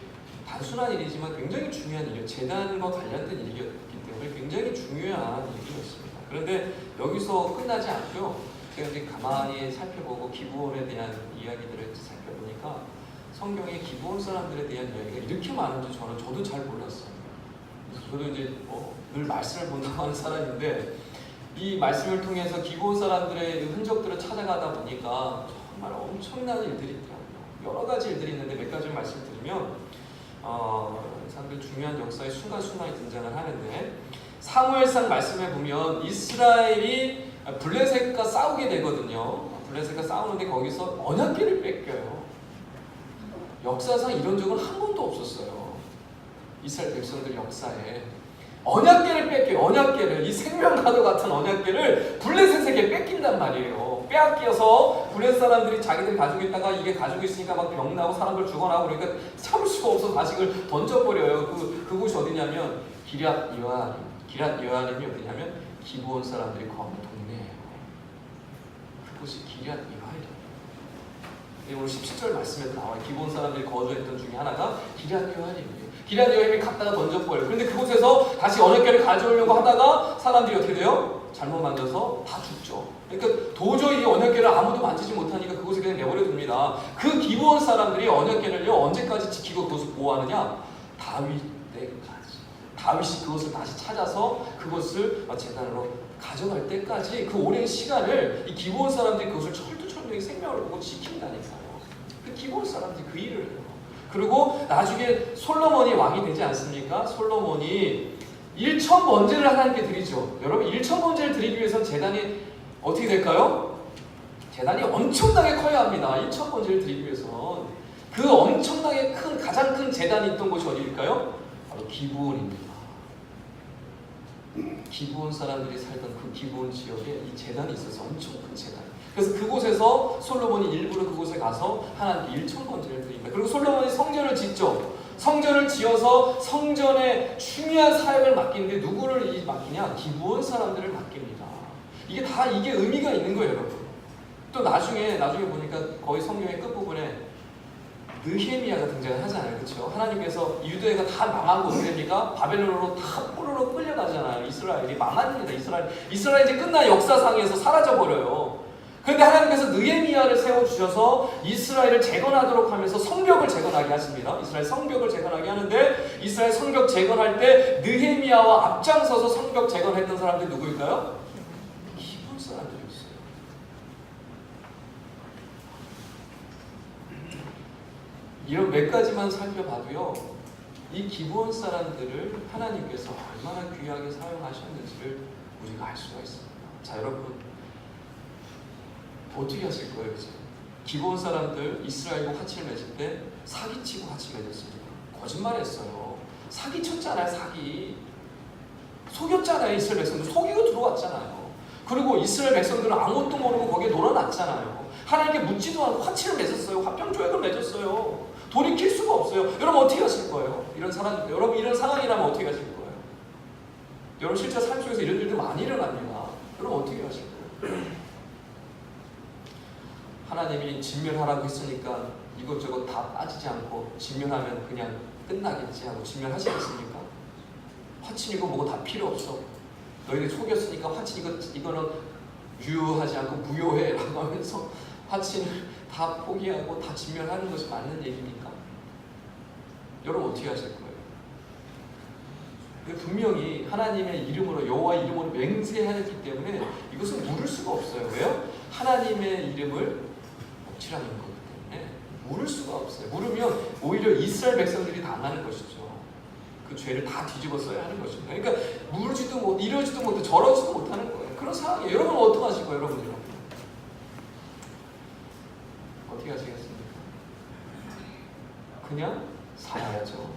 단순한 일이지만 굉장히 중요한 일이에요. 제단과 관련된 일이었기 때문에 굉장히 중요한 일이었습니다. 그런데 여기서 끝나지 않고요. 제가 이제 가만히 살펴보고 기브온에 대한 이야기들을 살펴보니까 성경에 기브온 사람들에 대한 이야기가 이렇게 많은지 저도 잘 몰랐어요. 그래서 저도 이제 늘 말씀을 본다고 하는 사람인데 이 말씀을 통해서 기브온 사람들의 흔적들을 찾아가다 보니까 정말 엄청난 일들이 있더라고요. 여러 가지 일들이 있는데 몇 가지 말씀드리면 사람들 중요한 역사의 순간순간이 등장을 하는데 사무엘상 말씀에 보면 이스라엘이 블레셋과 싸우게 되거든요. 블레셋과 싸우는데 거기서 언약궤를 뺏겨요. 역사상 이런 적은 한 번도 없었어요. 이스라엘 백성들 역사에 언약궤를 뺏겨요. 언약궤를, 이 생명과도 같은 언약궤를 블레셋에게 뺏긴단 말이에요. 빼앗겨서 블레셋 사람들이 자기들이 가지고 있다가 이게 가지고 있으니까 막 병나고 사람들 죽어나고 그러니까 참을 수가 없어서 자식을 던져버려요. 그곳이 어디냐면 기럇 여아림. 기럇 여아림이 어디냐면 기브온 사람들이 거하는 동네예요. 그곳이 기럇 여아림. 오늘 17절 말씀에도 나와요. 기브온 사람들이 거주했던 중에 하나가 기럇 여아림이에요. 기럇 여아림이 갖다가 던져버려요. 그런데 그곳에서 다시 언약궤를 가져오려고 하다가 사람들이 어떻게 돼요? 잘못 만져서 다 죽죠. 그러니까 도저히 이 언약궤를 아무도 만지지 못하니까 그곳에 그냥 내버려 둡니다. 그 기브온 사람들이 언약궤를요 언제까지 지키고 그것을 보호하느냐? 다윗 때까지. 다윗이 그것을 다시 찾아서 그것을 제단으로 가져갈 때까지 그 오랜 시간을 이 기브온 사람들이 그것을 철두철미하게 생명을 보고 지킨다니까요. 그 기브온 사람들이 그 일을 해요. 그리고 나중에 솔로몬이 왕이 되지 않습니까? 솔로몬이 1천 번제를 하나님께 드리죠. 여러분 1천 번제를 드리기 위해서는 제단이 어떻게 될까요? 제단이 엄청나게 커야 합니다. 1천 번제를 드리기 위해서는 그 엄청나게 큰 가장 큰 제단이 있던 곳이 어디일까요? 바로 기브온입니다. 기브온 사람들이 살던 그 기브온 지역에 이 제단이 있어서 엄청 큰 제단. 그래서 그곳에서 솔로몬이 일부러 그곳에 가서 하나님께 1천 번제를 드립니다. 그리고 솔로몬이 성전을 짓죠. 성전을 지어서 성전의 중요한 사역을 맡기는데 누구를 맡기냐? 기브온 사람들을 맡깁니다. 이게 의미가 있는 거예요, 여러분. 또 나중에 보니까 거의 성경의 끝부분에 느헤미야가 등장을 하잖아요. 그렇죠? 하나님께서 유대가 다 망한 거 어떻게 됩니까? 바벨론으로 다 포로로 끌려가잖아요. 이스라엘이 망합니다. 이스라엘 이제 끝난 역사상에서 사라져버려요. 그런데 하나님께서 느헤미야를 세워주셔서 이스라엘을 재건하도록 하면서 성벽을 재건하게 하십니다. 이스라엘 성벽을 재건하게 하는데 이스라엘 성벽 재건할 때 느헤미야와 앞장서서 성벽 재건했던 사람들이 누구일까요? 기브온 사람들이었어요. 이런 몇 가지만 살펴봐도요, 이 기브온 사람들을 하나님께서 얼마나 귀하게 사용하셨는지를 우리가 알 수가 있습니다. 자, 여러분 어떻게 하실 거예요, 이제? 기브온 사람들 이스라엘과 화치를 맺을 때 사기치고 화치 맺었습니다. 거짓말했어요. 사기쳤잖아요, 사기. 속였잖아요, 이스라엘 백성들. 속이고 들어왔잖아요. 그리고 이스라엘 백성들은 아무것도 모르고 거기에 놀아놨잖아요. 하나님께 묻지도 않고 화치를 맺었어요. 화평조약을 맺었어요. 돌이킬 수가 없어요. 여러분 어떻게 하실 거예요? 여러분 이런 상황이라면 어떻게 하실 거예요? 여러분 실제 삶 속에서 이런 일들 많이 일어납니다. 여러분 어떻게 하실 거예요? 하나님이 진멸하라고 했으니까 이것저것 다 빠지지 않고 진멸하면 그냥 끝나겠지 하고 진멸하시겠습니까? 화친이고 뭐고 다 필요 없어. 너희들 속였으니까 화친 이거는 유효하지 않고 무효해라고 하면서 화친을 다 포기하고 다 진멸하는 것이 맞는 얘기입니까? 여러분 어떻게 하실 거예요? 분명히 하나님의 이름으로 여호와 이름으로 맹세하기 때문에 이것은 물을 수가 없어요. 왜요? 하나님의 이름을 억지라는 거기 때문에 물을 수가 없어요. 물으면 오히려 이스라엘 백성들이 당하는 것이죠. 그 죄를 다 뒤집어 써야 하는 것입니다. 그러니까 물지도 못, 이러지도 못해, 저러지도 못하는 거예요. 그런 상황이에요. 여러분은 어떻게 하실 거예요? 여러분들은 어떻게 하시겠습니까? 그냥 살아야죠.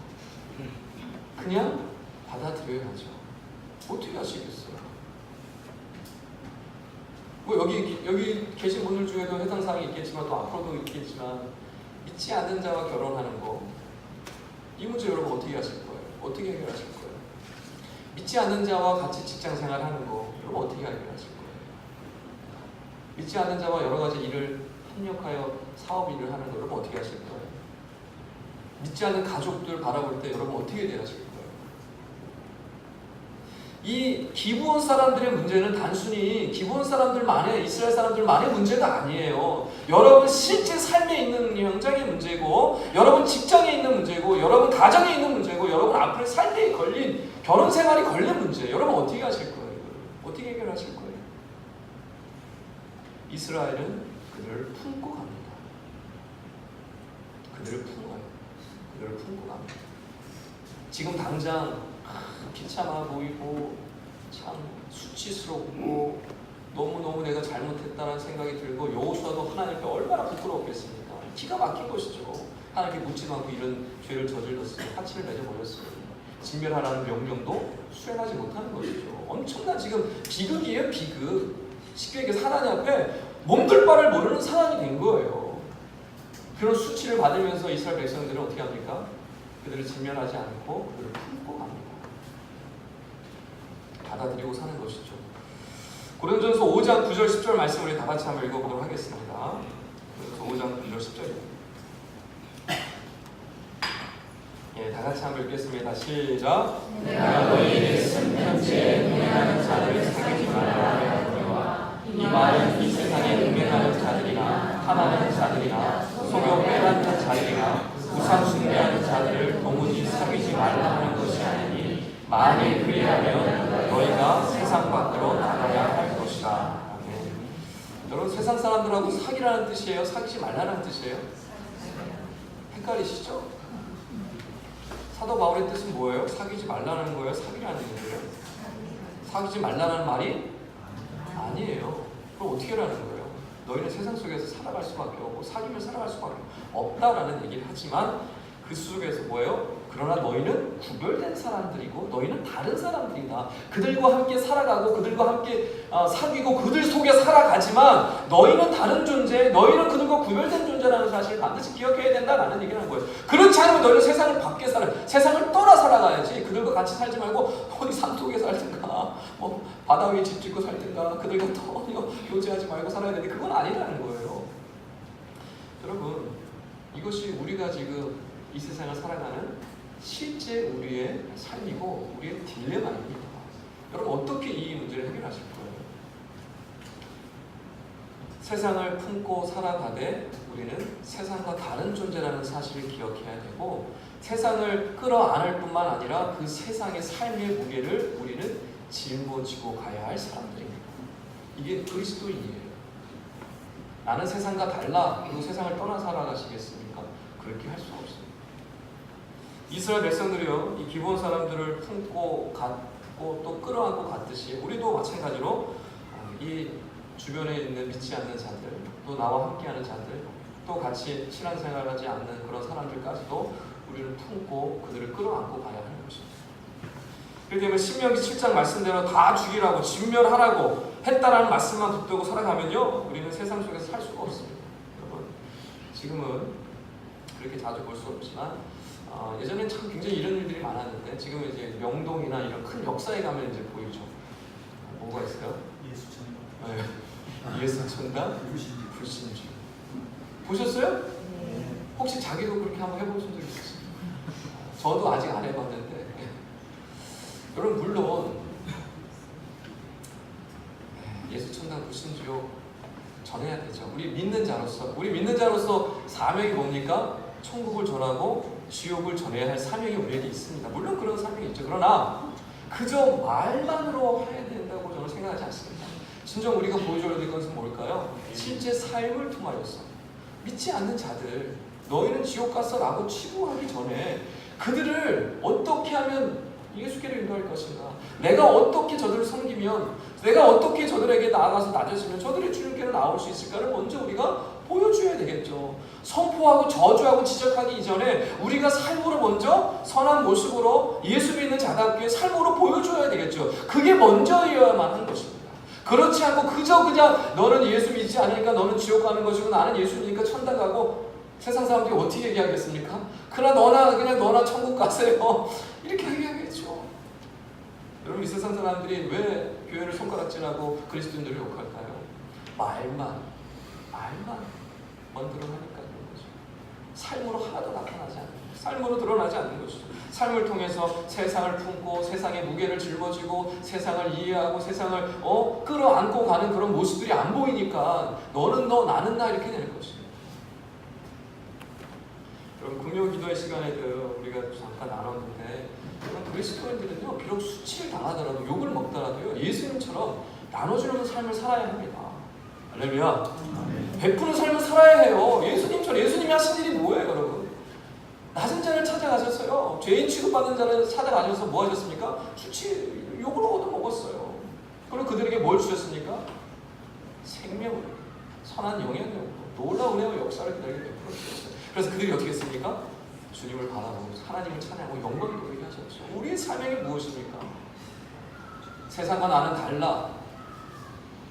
그냥 받아들여야죠. 어떻게 하시겠어요? 뭐 여기 계신 분들 중에도 해당 사항이 있겠지만 또 앞으로도 있겠지만 믿지 않는 자와 결혼하는 거, 이 문제 여러분 어떻게 하실 거예요? 어떻게 해결하실 거예요? 믿지 않는 자와 같이 직장 생활하는 거, 여러분 어떻게 해결하실 거예요? 믿지 않는 자와 여러 가지 일을 협력하여 사업 일을 하는 거, 여러분 어떻게 하실 거예요? 믿지 않는 가족들 바라볼 때 여러분 어떻게 대하실 거예요? 이 기브온 사람들의 문제는 단순히 기브온 사람들만의, 이스라엘 사람들만의 문제가 아니에요. 여러분 실제 삶에 있는 현장의 문제고, 여러분 직장에 있는 문제고, 여러분 가정에 있는 문제고, 여러분 앞으로 살 때 걸린 결혼 생활이 걸린 문제. 여러분 어떻게 하실 거예요? 어떻게 해결하실 거예요? 이스라엘은 그들을 품고 갑니다. 그들을 품어요. 그들을 품고 갑니다. 지금 당장 비참해 보이고 참 수치스럽고 너무너무 내가 잘못했다는 생각이 들고 여호수아도 하나님께 얼마나 부끄러웠겠습니까? 기가 막힌 것이죠. 하나님께 묻지도 않고 이런 죄를 저질렀어요. 화친을 맺어버렸어요. 진멸하라는 명령도 수행하지 못하는 것이죠. 엄청난 지금 비극이에요. 비극. 쉽게 얘기해서 하나님 앞에 몸둘 바를 모르는 상황이 된 거예요. 그런 수치를 받으면서 이스라엘 백성들은 어떻게 합니까? 그들을 진멸하지 않고 그들을 품고 갑니다. 받아들이고 사는 것이죠. 고린도전서 5장 9절 10절 말씀을 우리 다 같이 한번 읽어보도록 하겠습니다. 고린도전서 5장 9절 10절입니다. 예, 다 같이 한번 읽겠습니다. 시작. 내가 너희에게 쓴 편지에 흥행하는 자들을 사귀지 말라 하였노라. 이 말은 이 세상에 흥행하는 자들이나 탐하는 자들이나 속여 빼앗는 자들이나 우상 숭배하는 자들을 도무지 사귀지 말라 하는 것이 아니니 만일 그리하면 너희가 세상 밖으로 나가야 할 것이다. 아멘. 여러분 세상 사람들하고 사귀라는 뜻이에요? 사귀지 말라는 뜻이에요? 헷갈리시죠? 사도 바울의 뜻은 뭐예요? 사귀지 말라는 거예요? 사귀라는 얘기예요? 사귀지 말라는 말이 아니에요. 그럼 어떻게 하라는 거예요? 너희는 세상 속에서 살아갈 수밖에 없고 사귀면 살아갈 수밖에 없다라는 얘기를 하지만 그 속에서 뭐예요? 그러나 너희는 구별된 사람들이고 너희는 다른 사람들이다. 그들과 함께 살아가고 그들과 함께 사귀고 그들 속에 살아가지만 너희는 다른 존재, 너희는 그들과 구별된 존재라는 사실을 반드시 기억해야 된다라는 얘기를 하는 거예요. 그렇지 않으면 너희는 세상을 밖에 세상을 떠나 살아가야지. 그들과 같이 살지 말고 어디 산속에 살든가 뭐 바다 위에 집 짓고 살든가 그들과 전혀 교제하지 말고 살아야 되는데 그건 아니라는 거예요. 여러분 이것이 우리가 지금 이 세상을 살아가는 실제 우리의 삶이고 우리의 딜레마입니다. 여러분 어떻게 이 문제를 해결하실 거예요? 세상을 품고 살아가되 우리는 세상과 다른 존재라는 사실을 기억해야 되고 세상을 끌어안을 뿐만 아니라 그 세상의 삶의 무게를 우리는 짊어지고 가야 할 사람들입니다. 이게 그리스도인이에요. 나는 세상과 달라 그리고 세상을 떠나 살아가시겠습니까? 그렇게 할 수 없습니다. 이스라엘 백성들이요, 이 기브온 사람들을 품고 갔고 또 끌어안고 갔듯이 우리도 마찬가지로 이 주변에 있는 믿지 않는 자들, 또 나와 함께하는 자들, 또 같이 신앙생활하지 않는 그런 사람들까지도 우리를 품고 그들을 끌어안고 가야 하는 것입니다. 그렇기 때문에 신명기 7장 말씀대로 다 죽이라고 진멸하라고 했다라는 말씀만 붙들고 살아가면요, 우리는 세상 속에서 살 수가 없습니다. 여러분, 지금은 그렇게 자주 볼 수 없지만 예전엔 참 굉장히 이런 일들이 많았는데 지금은 이제 명동이나 이런 큰 역사에 가면 이제 보이죠. 뭐가 있어요? 예수천당. 네. 예수천당 불신주. 보셨어요? 혹시 자기도 그렇게 한번 해보신 적 있으세요? 저도 아직 안 해봤는데 여러분 물론 예수 천당 불신지옥 전해야 되죠. 우리 믿는 자로서 사명이 뭡니까? 천국을 전하고 지옥을 전해야 할 사명이 우리에게 있습니다. 물론 그런 사명이 있죠. 그러나 그저 말만으로 해야 된다고 저는 생각하지 않습니다. 진정 우리가 보여줘야 될 것은 뭘까요? 실제 삶을 통하여서 믿지 않는 자들, 너희는 지옥 갔어라고 치부하기 전에 그들을 어떻게 하면 예수께로 인도할 것인가? 내가 어떻게 저들을 섬기면, 내가 어떻게 저들에게 나아가서 낮아지면 저들의 주님께로 나올 수 있을까를 먼저 우리가 보여줘야 되겠죠. 선포하고 저주하고 지적하기 이전에 우리가 삶으로 먼저 선한 모습으로 예수 믿는 자답게 삶으로 보여줘야 되겠죠. 그게 먼저여야만 하는 것입니다. 그렇지 않고 그냥 너는 예수 믿지 않으니까 너는 지옥 가는 것이고 나는 예수 믿으니까 천당 가고 세상 사람들이 어떻게 얘기하겠습니까? 그냥 너나 천국 가세요. 이렇게 얘기하겠죠. 여러분 이 세상 사람들이 왜 교회를 손가락질하고 그리스도인들을 욕할까요? 말만 먼저로 하니까 그런 거죠. 삶으로 하나도 나타나지 않는 거죠. 삶으로 드러나지 않는 것이죠. 삶을 통해서 세상을 품고 세상의 무게를 짊어지고 세상을 이해하고 세상을 끌어안고 가는 그런 모습들이 안 보이니까 너는 너 나는 나 이렇게 되는 것이죠. 여러분 금요 기도의 시간에도 우리가 잠깐 나눴는데 그리스도인들은요 비록 수치를 당하더라도 욕을 먹더라도요 예수님처럼 나눠주는 삶을 살아야 합니다. 할렐루야. 베푸는 삶을 살아야 해요. 예수님이 하신 일이 뭐예요, 여러분? 낮은 자를 찾아가셨어요. 죄인 취급받는 자를 찾아가셔서 뭐 하셨습니까? 수치 욕을 얻어먹었어요. 그리고 그들에게 뭘 주셨습니까? 생명을, 선한 영향력으로 놀라운 은혜와 역사를 그들에게 베풀어 주셨어요. 그래서 그들이 어떻게 했습니까? 주님을 바라보고 하나님을 찬양하고 영광을 돌리게 하셨죠. 우리의 사명이 무엇입니까? 세상과 나는 달라.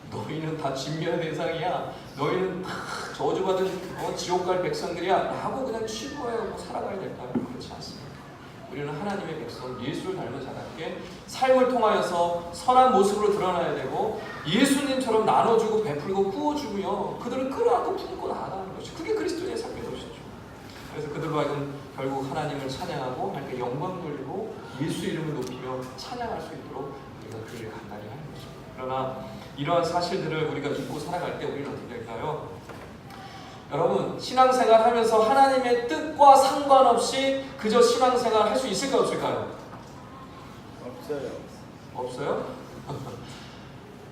너희는 다 진멸의 대상이야. 너희는 다 저주받은 지옥 갈 백성들이야. 라고 그냥 취부하고 살아가야 될까요? 그렇지 않습니다. 우리는 하나님의 백성, 예수를 닮은 자답게 삶을 통하여서 선한 모습으로 드러나야 되고 예수님처럼 나눠주고 베풀고 부어주고요. 그들을 끌어안고 품고 나아가는 것이 그게 그리스도의 삶의 도시죠. 그래서 그들로 하여금 결국 하나님을 찬양하고 하나님께 영광 돌리고 예수 이름을 높이며 찬양할 수 있도록 우리가 그 일을 간단히 하는 것입니다. 그러나 이러한 사실들을 우리가 믿고 살아갈 때 우리는 어떻게 될까요? 여러분 신앙생활 하면서 하나님의 뜻과 상관없이 그저 신앙생활 할 수 있을까요? 없을까요? 없어요?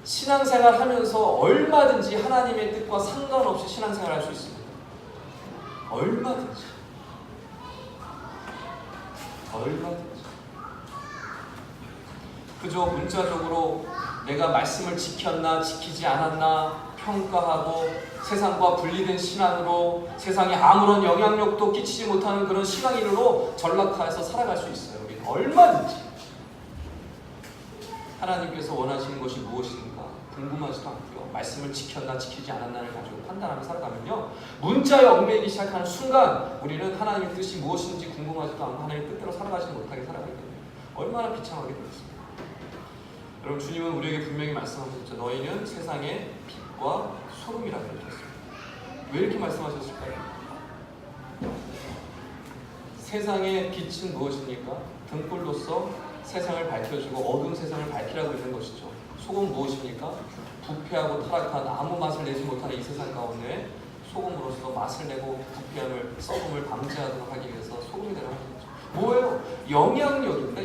신앙생활 하면서 얼마든지 하나님의 뜻과 상관없이 신앙생활 할 수 있습니다. 얼마든지. 그저 문자적으로 내가 말씀을 지켰나 지키지 않았나 평가하고 세상과 분리된 신앙으로 세상에 아무런 영향력도 끼치지 못하는 그런 신앙인으로 전락해서 살아갈 수 있어요. 우리는 얼마든지. 하나님께서 원하시는 것이 무엇인가 궁금하지도 않고요. 말씀을 지켰나 지키지 않았나를 가지고 판단하며 살아가면요. 문자에 얽매이기 시작하는 순간 우리는 하나님의 뜻이 무엇인지 궁금하지도 않고 하나님의 뜻대로 살아가지 못하게 살아가게 됩니다. 얼마나 비참하게 되겠습니까? 여러분 주님은 우리에게 분명히 말씀하셨죠. 너희는 세상의 빛과 소금이라고 하셨습니다. 왜 이렇게 말씀하셨을까요? 세상의 빛은 무엇입니까? 등불로서 세상을 밝혀주고 어두운 세상을 밝히라고 있는 것이죠. 소금 무엇입니까? 부패하고 타락한 아무 맛을 내지 못하는 이 세상 가운데 소금으로서 맛을 내고 부패함을 썩음을 방지하도록 하기 위해서 소금이 되라고 하는 거죠. 뭐예요? 영향력입니다.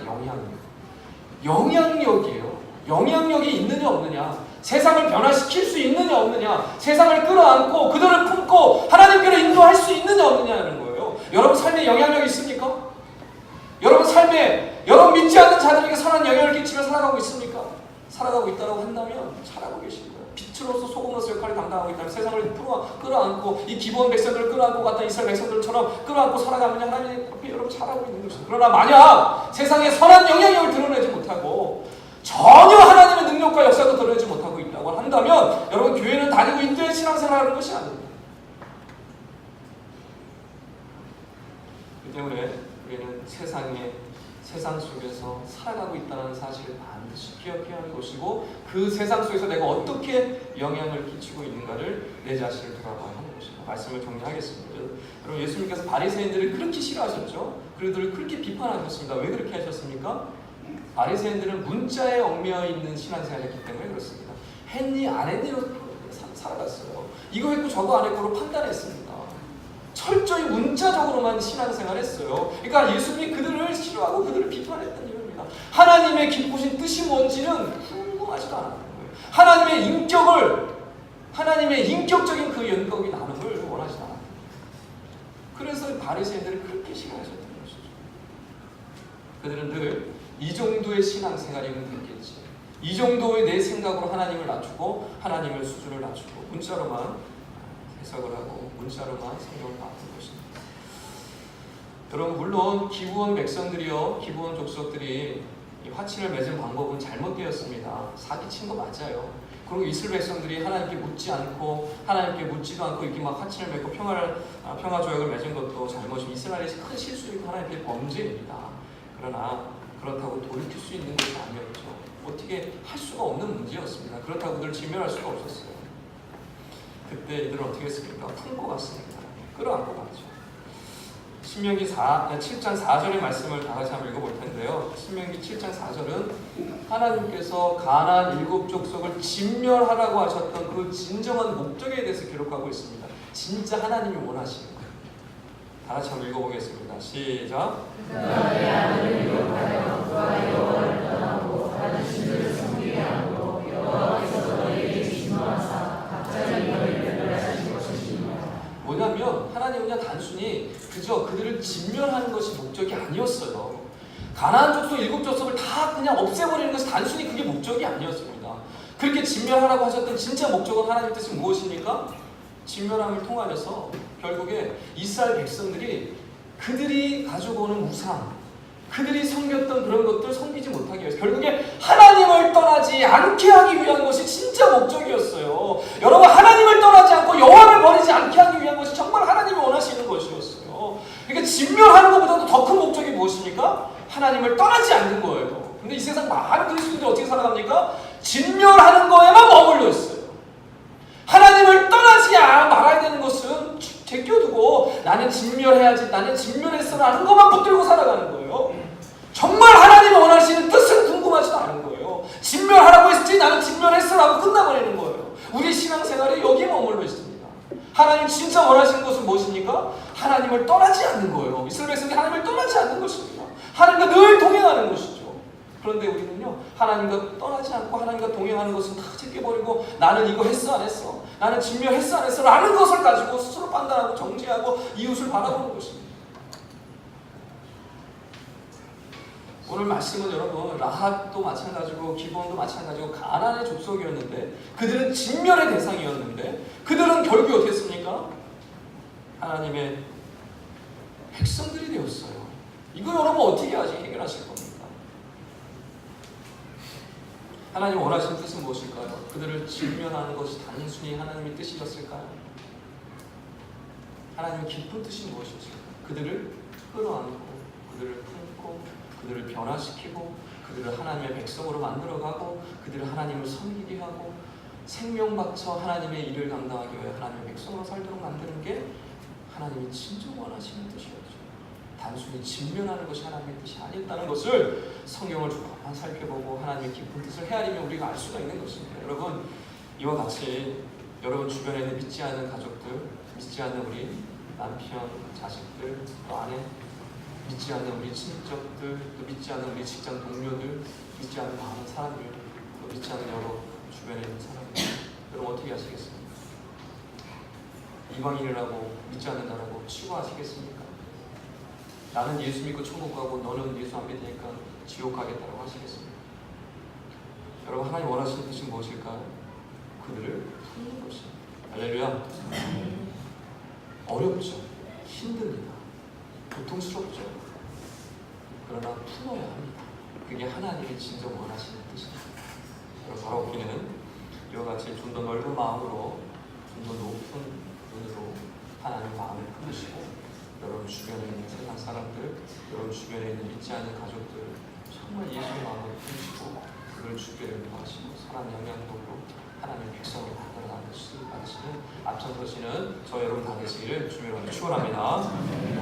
영향력이에요. 영향력이 있느냐 없느냐, 세상을 변화시킬 수 있느냐 없느냐, 세상을 끌어안고 그들을 품고 하나님께로 인도할 수 있느냐 없느냐는 거예요. 여러분 삶에 영향력이 있습니까? 여러분 삶에 여러분 믿지 않는 자들에게 선한 영향을 끼치며 살아가고 있습니까? 살아가고 있다고 한다면 잘하고 계신 거예요. 빛으로서 소금으로서 역할을 감당하고 있다면 세상을 끌어안고 이 기본 백성들을 끌어안고 갔던 이스라엘 백성들처럼 끌어안고 살아가면 하나님 앞에 여러분 잘하고 있는 것입니다. 그러나 만약 세상에 선한 영향력을 드러내지 못하고 전혀 하나님의 능력과 역사도 드러내지 못하고 있다고 한다면 여러분 교회는 다니고 있되 신앙생활하는 것이 아닙니다. 그 때문에 우리는 세상 속에서 살아가고 있다는 사실을 반드시 기억해야 하는 것이고 그 세상 속에서 내가 어떻게 영향을 끼치고 있는가를 내 자신을 돌아봐야 하는 것입니다. 것입니다. 말씀을 정리하겠습니다. 여러분 예수님께서 바리새인들을 그렇게 싫어하셨죠. 그들을 그렇게 비판하셨습니다. 왜 그렇게 하셨습니까? 바리새인들은 문자에 얽매여 있는 신앙생활이었기 때문에 그렇습니다. 했니 안 했니로 살아갔어요. 이거 했고 저거 안 했고로 판단했습니다. 철저히 문자적으로만 신앙생활했어요. 그러니까 예수님이 그들을 싫어하고 그들을 비판했던 이유입니다. 하나님의 깊으신 뜻이 뭔지는 궁금하지도 않았던 거예요. 하나님의 인격적인 그 연극이 나눔을 원하지 않았던 거예요. 그래서 바리새인들을 그렇게 싫어하셨던 것이죠. 그들은 늘 이 정도의 신앙생활이면 됐겠지. 이 정도의 내 생각으로 하나님을 낮추고 하나님의 수준을 낮추고 문자로만 해석을 하고 문자로만 성경을 바꾸는 것입니다. 여러분 물론 기브온 백성들이요 기브온 족속들이 이 화친을 맺은 방법은 잘못되었습니다. 사기친 거 맞아요. 그리고 이스라엘 백성들이 하나님께 묻지 않고 하나님께 묻지도 않고 이렇게 막 화친을 맺고 평화 조약을 맺은 것도 잘못이고 이스라엘의 큰 실수이고 하나님께 범죄입니다. 그러나 그렇다고 돌이킬 수 있는 것이 아니었죠. 어떻게 할 수가 없는 문제였습니다. 그렇다고 그들 진멸할 수가 없었어요. 그때 이들은 어떻게 했습니까? 품고 갔습니다. 끌어안고 갔죠. 신명기 7장 4절의 말씀을 다 같이 한번 읽어볼 텐데요. 신명기 7장 4절은 하나님께서 가나안 7족속을 진멸하라고 하셨던 그 진정한 목적에 대해서 기록하고 있습니다. 진짜 하나님이 원하시는 거예요. 다 같이 한번 읽어보겠습니다. 시작. 너의 아들을 욕하여 그와 여호와를 떠나고 다른 신들을 섬기게 하고 여호와께서 너희에게 진노하사 갑자기 너희를 멸하신 것이니라. 뭐냐면 하나님은 그냥 단순히 그저 그들을 진멸하는 것이 목적이 아니었어요. 가나안 족속 7족속을 다 그냥 없애버리는 것이 단순히 그게 목적이 아니었습니다. 그렇게 진멸하라고 하셨던 진짜 목적은 하나님 뜻은 무엇입니까? 진멸함을 통하여서 결국에 이스라엘 백성들이 그들이 가지고 오는 우상, 그들이 섬겼던 그런 것들 섬기지 못하기 위해서 결국에 하나님을 떠나지 않게 하기 위한 것이 진짜 목적이었어요. 여러분 하나님을 떠나지 않고 여호와를 버리지 않게 하기 위한 것이 정말 하나님이 원하시는 것이었어요. 그러니까 진멸하는 것보다도 더 큰 목적이 무엇입니까? 하나님을 떠나지 않는 거예요. 근데 이 세상 많은 그리스도인들이 어떻게 살아갑니까? 진멸하는 거에만 머물러 있어요. 하나님을 떠나지 말아야 되는 것은 제껴두고 나는 진멸해야지, 나는 진멸했어라는 것만 붙들고 살아가는 거예요. 정말 하나님이 원하시는 뜻은 궁금하지도 않은 거예요. 진멸하라고 했지 나는 진멸했어라고 끝나버리는 거예요. 우리 신앙생활이 여기에 머물러 있습니다. 하나님 진짜 원하시는 것은 무엇입니까? 하나님을 떠나지 않는 거예요. 이스라엘 백성이 하나님을 떠나지 않는 것입니다. 하나님과 늘 동행하는 것이죠. 그런데 우리는요, 하나님과 떠나지 않고 하나님과 동행하는 것은 다 제껴버리고 나는 이거 했어 안 했어, 나는 진멸했어 안 했어 라는 것을 가지고 스스로 판단하고 정죄하고 이웃을 바라보는 것입니다. 오늘 말씀은 여러분 라합도 마찬가지고 기브온도 마찬가지고 가나안의 족속이었는데 그들은 진멸의 대상이었는데 그들은 결국에 어떻게 했습니까? 하나님의 백성들이 되었어요. 이거 여러분 어떻게 해결하실 겁니까? 하나님 원하시는 뜻은 무엇일까요? 그들을 진멸하는 것이 단순히 하나님의 뜻이었을까요? 하나님의 깊은 뜻이 무엇이었을까요? 그들을 끌어안고 그들을 품고 그들을 변화시키고 그들을 하나님의 백성으로 만들어가고 그들을 하나님을 섬기게 하고 생명 바쳐 하나님의 일을 감당하기 위해 하나님의 백성으로 살도록 만드는 게 하나님이 진정 원하시는 뜻이었죠. 단순히 진멸하는 것이 하나님의 뜻이 아니었다는 것을 성경을 조금만 살펴보고 하나님의 깊은 뜻을 헤아리면 우리가 알 수가 있는 것입니다. 여러분 이와 같이 여러분 주변에 있는 믿지 않는 가족들, 믿지 않는 우리 남편, 자식들, 또 아내, 믿지 않는 우리 친척들, 또 믿지 않는 우리 직장 동료들, 믿지 않는 많은 사람들, 또 믿지 않는 여러 주변에 있는 사람들, 여러분 어떻게 하시겠습니까? 이방인이라고 믿지 않는다라고 치고하시겠습니까? 나는 예수 믿고 천국 가고 너는 예수 안 믿으니까 지옥 가겠다고 하시겠습니까? 여러분 하나님 원하시는 뜻이 무엇일까요? 그들을 품는 것입니다. 할렐루야. 어렵죠. 힘듭니다. 고통스럽죠. 그러나 품어야 합니다. 그게 하나님이 진정 원하시는 뜻입니다. 여러분 바라보기는 이와 같이 좀 더 넓은 마음으로 좀 더 높은 눈으로 하나님 마음을 품으시고 여러분 주변에 있는 세상 사람들, 여러분 주변에 있는 믿지 않는 가족들 정말 예수의 마음을 품으시고 그걸 주께를 구하시고 선한 영향력으로 하나님의 백성을 만들어 나가시는 앞장서시는 저 여러분 다 되시기를 주님으로 축원합니다.